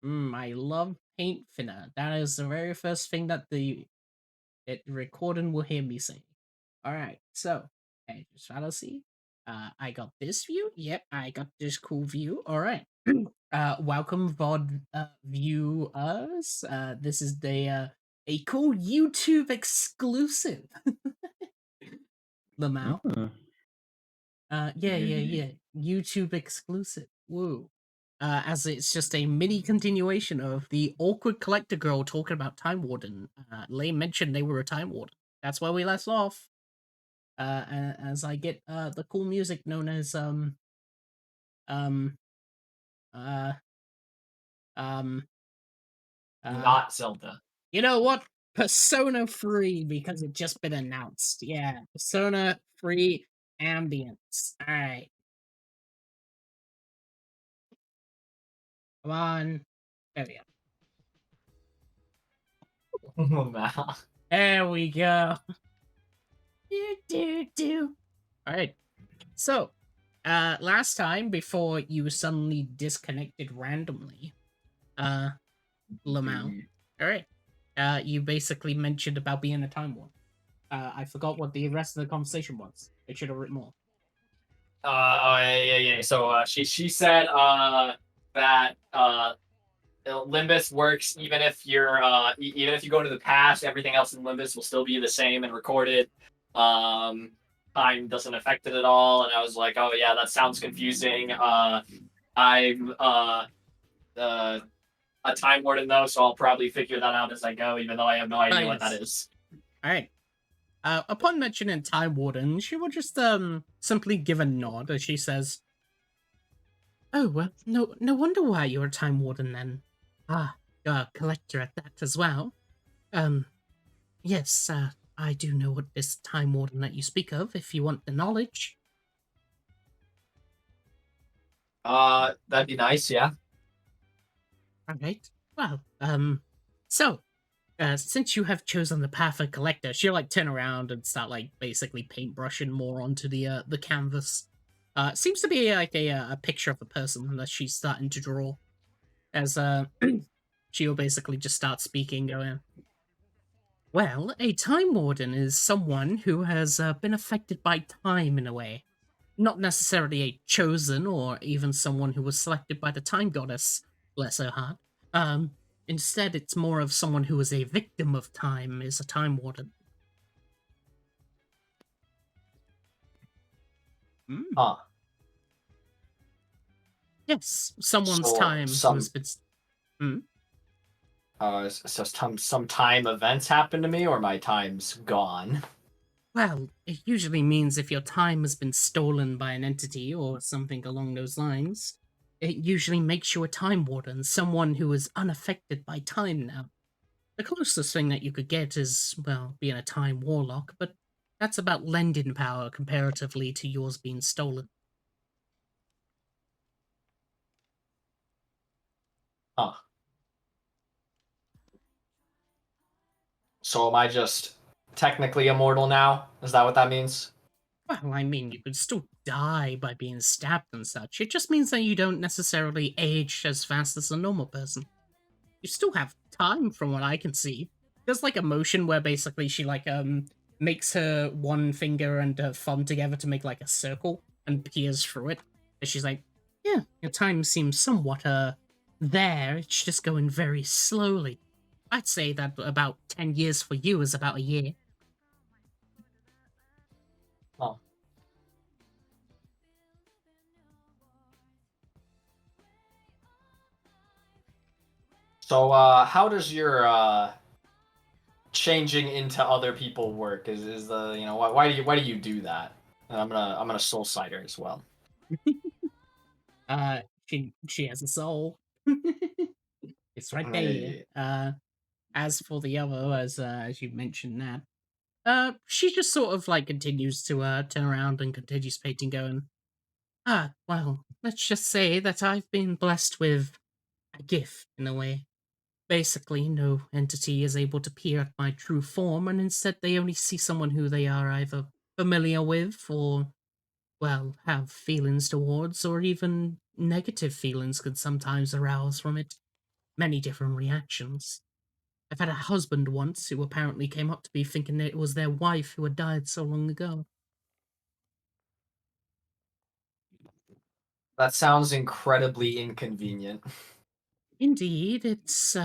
I love paint thinner. That is the very first thing that the recording will hear me say. All right, so hey, just fallacy. I got this view. Yep, I got this cool view. All right. Welcome VOD viewers. This is the a cool YouTube exclusive. Lamau. Mm. Yeah. YouTube exclusive. Woo. As it's just a mini continuation of the awkward collector girl talking about Time Warden. Lay mentioned they were a Time Warden. That's where we left off. As I get the cool music known as um uh um uh Not Zelda. you know what? Persona 3 because it just been announced. Yeah, Persona 3 ambience. Alright. Come on. There we go. Oh, man. There we go. Alright. So, last time before you suddenly disconnected randomly, uh, Lamau. Alright. You basically mentioned about being a time warp. I forgot what the rest of the conversation was. I should have written more. Yeah. So she said that Limbus works even if you're even if you go into the past, everything else in Limbus will still be the same and recorded. Time doesn't affect it at all, and I was like, oh yeah, that sounds confusing. I'm a time warden though, so I'll probably figure that out as I go, even though I have no idea what that is. Alright. Upon mentioning Time Warden, she will just simply give a nod as she says, "Oh, well, no wonder why you're a Time Warden then. Ah, you're a collector at that as well. Um, yes, I do know what this Time Warden that you speak of, if you want the knowledge." That'd be nice, yeah. Alright. Well, so, since you have chosen the path of collector, she'll like turn around and start like basically paintbrushing more onto the canvas. Seems to be like a picture of a person that she's starting to draw. As she'll basically just start speaking, going, "Well, a time warden is someone who has been affected by time in a way, not necessarily a chosen or even someone who was selected by the time goddess, bless her heart. Instead, it's more of someone who is a victim of time is a time warden." Mm. Huh. Yes, someone's So time who has some been. Mm. so some time events happen to me, or my time's gone. Well, it usually means if your time has been stolen by an entity or something along those lines, it usually makes you a time warden, someone who is unaffected by time now. The closest thing that you could get is, well, being a time warlock, but that's about lending power comparatively to yours being stolen. Huh. So am I just technically immortal now? Is that what that means? Well, I mean, you could still die by being stabbed and such. It just means that you don't necessarily age as fast as a normal person. You still have time from what I can see. There's like a motion where basically she like makes her one finger and her thumb together to make like a circle and peers through it. And she's like, "Yeah, your time seems somewhat there. It's just going very slowly. I'd say that about 10 years for you is about a year." Huh. So how does your changing into other people work? Is the why do you do that? And I'm gonna soul cider as well. She has a soul. It's right there. Hey. As for the other, as you mentioned that, she just sort of like continues to turn around and continues painting, going, "Ah, well, let's just say that I've been blessed with a gift in a way. Basically, no entity is able to peer at my true form, and instead they only see someone who they are either familiar with or, well, have feelings towards, or even negative feelings could sometimes arouse from it. many different reactions. I've had a husband once who apparently came up to me thinking that it was their wife who had died so long ago. That sounds incredibly inconvenient. Indeed, it's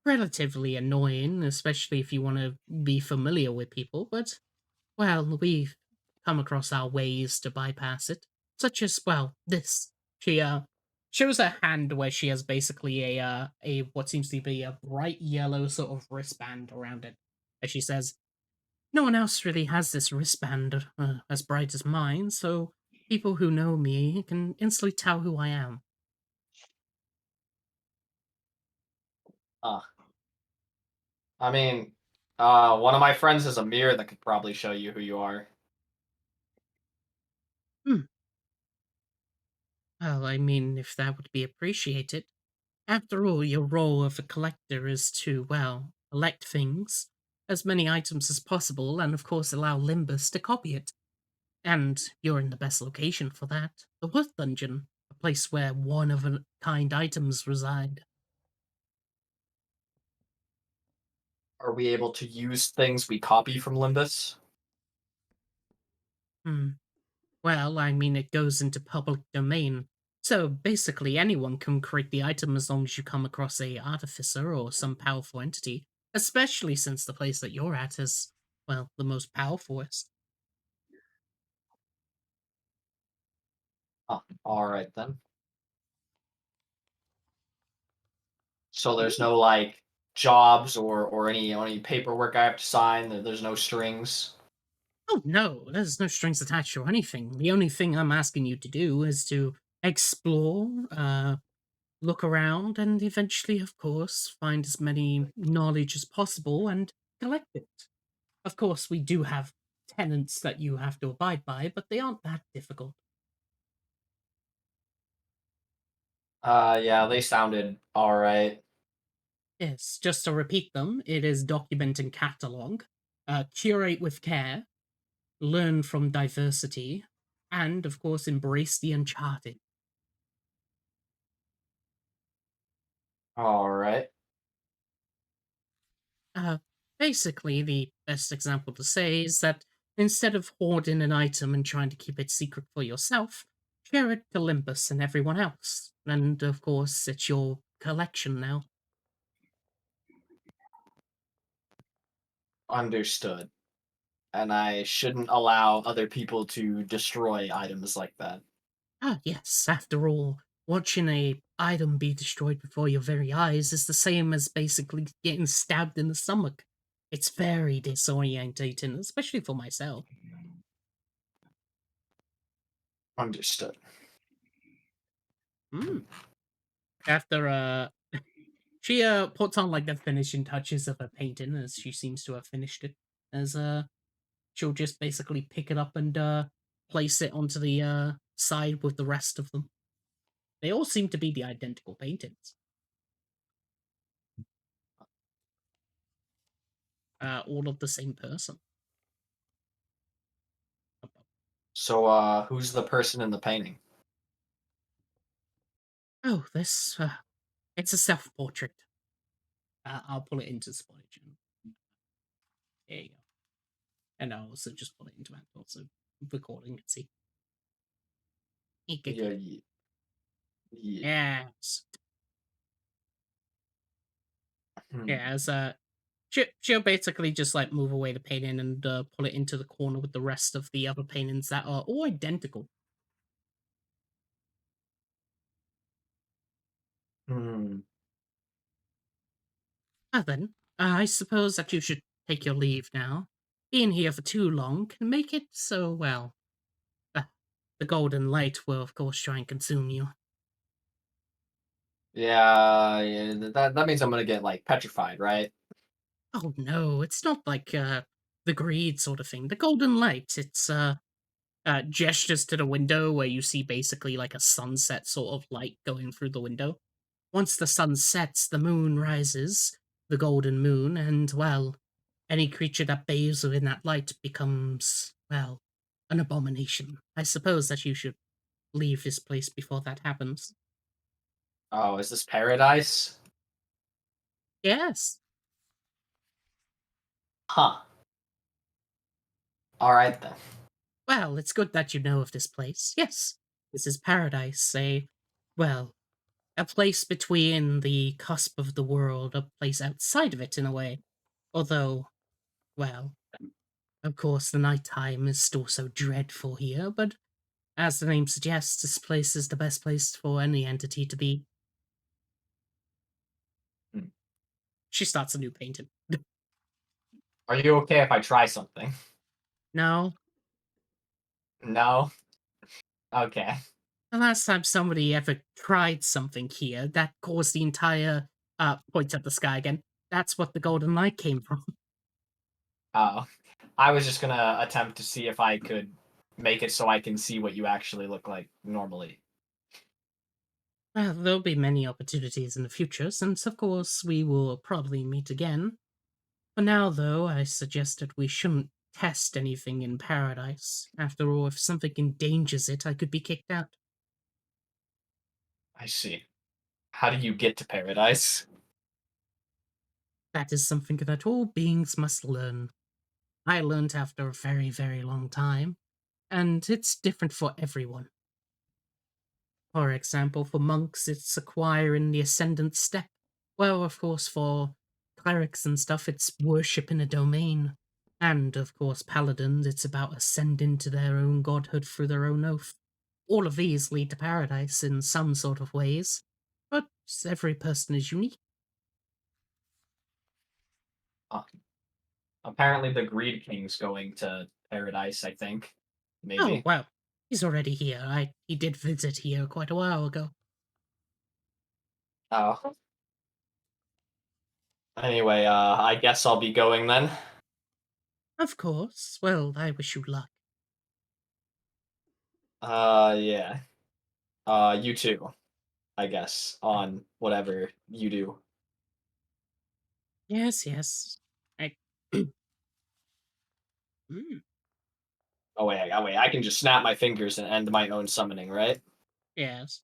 relatively annoying, especially if you want to be familiar with people, but well, we've come across our ways to bypass it, such as well this. She shows a hand where she has basically a what seems to be a bright yellow sort of wristband around it, as she says, "No one else really has this wristband as bright as mine, so people who know me can instantly tell who I am." Uh, I mean, one of my friends has a mirror that could probably show you who you are. Hmm. Well, I mean, if that would be appreciated. After all, your role of a collector is to, well, collect things, as many items as possible, and of course allow Limbus to copy it. And you're in the best location for that. The Wolf Dungeon, a place where one of a kind items reside. Are we able to use things we copy from Limbus? Hmm. Well, I mean, it goes into public domain. So basically, anyone can create the item as long as you come across a artificer or some powerful entity, especially since the place that you're at is, well, the most powerful. Oh, all right then. So there's no like jobs or any paperwork I have to sign. There's no strings. Oh no, there's no strings attached or anything. The only thing I'm asking you to do is to explore, look around, and eventually, of course, find as many knowledge as possible and collect it. Of course, we do have tenants that you have to abide by, but they aren't that difficult. Yeah, they sounded all right. Yes, just to repeat them, it is document and catalog, curate with care, learn from diversity, and of course, embrace the uncharted. All right. Uh, Basically, the best example to say is that instead of hoarding an item and trying to keep it secret for yourself, share it to Olympus and everyone else. And of course, it's your collection now. Understood. And I shouldn't allow other people to destroy items like that. Ah, yes, after all, watching a item be destroyed before your very eyes is the same as basically getting stabbed in the stomach. It's very disorientating, especially for myself. Understood. Hmm. After she puts on like the finishing touches of her painting as she seems to have finished it. As she'll just basically pick it up and place it onto the side with the rest of them. They all seem to be the identical paintings. All of the same person. So, who's the person in the painting? Oh, this it's a self-portrait. I'll pull it into Spottage. There you go. And I'll also just pull it into Antle so recording can see. Yeah, yeah. Yes. Hmm. Yeah, as she'll basically just like move away the painting and pull it into the corner with the rest of the other paintings that are all identical. Hmm. Then, I suppose that you should take your leave now. Being here for too long can make it so, well, uh, the golden light will, of course, try and consume you. Yeah, yeah. That means I'm gonna get like petrified, right? Oh no, it's not like the greed sort of thing. The golden light, it's gestures to the window where you see basically like a sunset sort of light going through the window. Once the sun sets, the moon rises, the golden moon, and, well, any creature that bathes within that light becomes, well, an abomination. I suppose that you should leave this place before that happens. Oh, is this paradise? Yes. Huh. All right then. Well, it's good that you know of this place. Yes, this is paradise. Well, a place between the cusp of the world, a place outside of it in a way. Although, well, of course, the nighttime is still so dreadful here, but as the name suggests, this place is the best place for any entity to be. Hmm. She starts a new painting. Are you okay if I try something? No, No. Okay. the last time somebody ever tried something here, that caused the entire, points at the sky again. That's what the golden light came from. Oh, I was just gonna attempt to see if I could make it so I can see what you actually look like normally. Well, there'll be many opportunities in the future, since of course we will probably meet again. For now, though, I suggest that we shouldn't test anything in paradise. After all, if something endangers it, I could be kicked out. I see. How do you get to paradise? That is something that all beings must learn. I learned after a very, very long time, and it's different for everyone. For example, for monks, it's acquiring the ascendant step. Well, of course, for clerics and stuff, it's worship in a domain. And, of course, paladins, it's about ascending to their own godhood through their own oath. All of these lead to paradise in some sort of ways, but every person is unique. Uh, Apparently, the Greed King's going to paradise. I think, Oh, maybe. well, he's already here. He did visit here quite a while ago. Oh. Anyway, I guess I'll be going then. Of course. Well, I wish you luck. Yeah. You too. I guess on whatever you do. Yes, yes. I. Mm, Oh wait. I can just snap my fingers and end my own summoning, right? yes.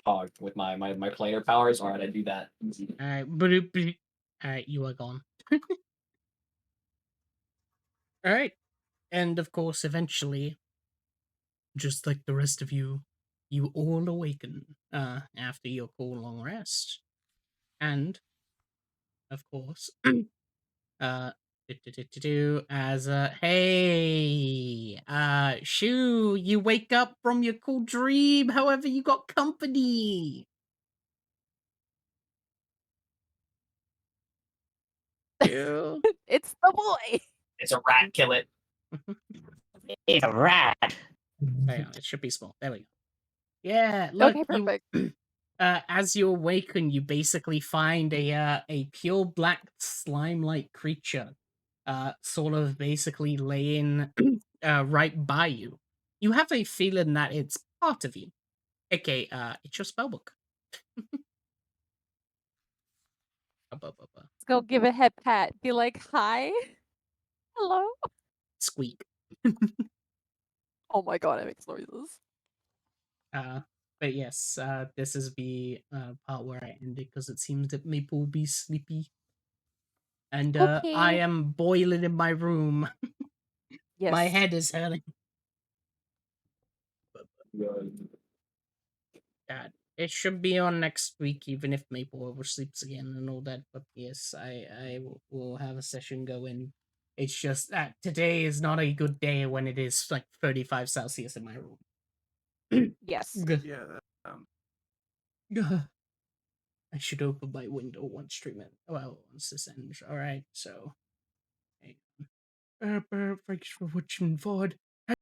Pog with my planar powers. All right, I do that. Bloop, bloop. You are gone. Alright. And of course, eventually, just like the rest of you, you all awaken after your cool long rest. And, of course, uh, as hey, shoo, you wake up from your cool dream, however, you got company. Shoo. It's the boy. It's a rat. Kill it. It's a rat. Hang on, it should be small. There we go. Yeah, look, Okay, you perfect. as you awaken, you basically find a pure black slime-like creature, sort of basically laying right by you. You have a feeling that it's part of you. Okay, it's your spellbook. Let's go give a head pat. Be like, hi. Hello. Squeak. Oh my god, it makes noises. Uh, but yes, this is the part where I ended because it seems that Maple will be sleepy, and I Okay. am boiling in my room. My Yes. head is hurting. God, it should be on next week, even if Maple oversleeps again and all that. But yes, will have a session going. It's just that today is not a good day when it is like 35 Celsius in my room. Yes. Gah. Yeah. Gah. I should open my window once streaming. Well, once this ends. All right, so. Hey. Thanks for watching, VOD.